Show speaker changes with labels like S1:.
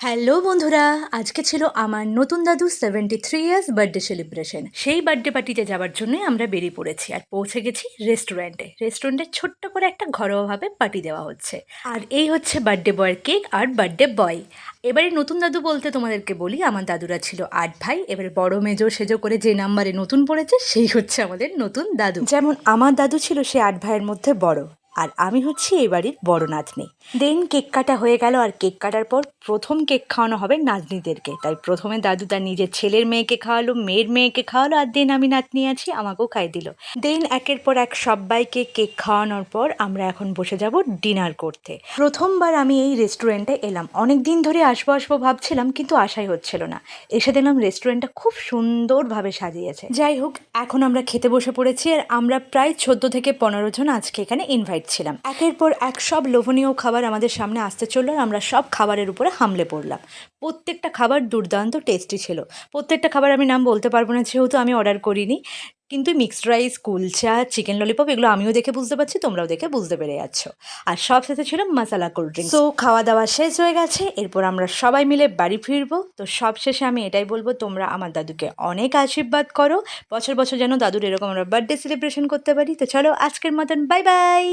S1: Hello বন্ধুরা, আজকে ছিল আমার নতুন দাদু 73 ইয়ার্স বার্থডে সেলিব্রেশন। সেই বার্থডে পার্টিতে যাওয়ার জন্যই আমরা বেরিয়ে পড়েছি আর পৌঁছে গেছি রেস্টুরেন্টে ছোট্ট করে একটা ঘরোয়াভাবে পার্টি দেওয়া হচ্ছে। আর এই হচ্ছে বার্থডে বয়ের কেক আর বার্থডে বয়। এবারে নতুন দাদু বলতে তোমাদেরকে বলি, আমার দাদুরা ছিল 8 ভাই। এবারে বড় মেজো সেজো করে যে নাম্বারে নতুন পড়েছে সেই হচ্ছে আমাদের নতুন দাদু। যেমন আমার দাদু ছিল সে 8 ভাইয়ের মধ্যে বড়, আর আমি হচ্ছি এই বাড়ির বড় নাতনি। দেন কেক কাটা হয়ে গেল, আর কেক কাটার পর প্রথম কেক খাওয়ানো হবে নাতনিদেরকে। তাই প্রথমে দাদু তার নিজের ছেলের মেয়েকে খাওয়ালো, মেয়ের মেয়েকে খাওয়ালো, আর দেন আমি নাতনি আছি আমাকেও খাইয়ে দিল। দেন একের পর এক সবাইকে কেক খাওয়ানোর পর আমরা এখন বসে যাব ডিনার করতে। প্রথমবার আমি এই রেস্টুরেন্টে এলাম, অনেক দিন ধরে আসবো আসবো ভাবছিলাম কিন্তু আশাই হচ্ছিল না। এসে দেখলাম রেস্টুরেন্টটা খুব সুন্দরভাবে সাজিয়েছে। যাই হোক, এখন আমরা খেতে বসে পড়েছি, আর আমরা প্রায় 14 থেকে 15 জন আজকে এখানে ইনভাইট ছিলাম। একের পর এক সব লোভনীয় খাবার আমাদের সামনে আসতে চললো, আর আমরা সব খাবারের উপরে হামলে পড়লাম। প্রত্যেকটা খাবার দুর্দান্ত টেস্টি ছিল। প্রত্যেকটা খাবার আমি নাম বলতে পারবো না যেহেতু আমি অর্ডার করিনি, কিন্তু mixed rice, kulcha, chicken lollipop এগুলো আমিও দেখে বুঝতে পারছি, তোমরাও দেখে বুঝতে পেরে যাচ্ছ। আর সব সাথে ছিল মশালা কোল্ড ড্রিঙ্কস। তো খাওয়া দাওয়া শেষ হয়ে গেছে, এরপর আমরা সবাই মিলে বাড়ি ফিরবো। তো সব শেষে আমি এটাই বলবো, তোমরা আমার দাদুকে অনেক আশীর্বাদ করো, বছর বছর যেন দাদুর এরকম আমরা বার্থডে সেলিব্রেশন করতে পারি। তো চলো আজকের মতন বাই বাই।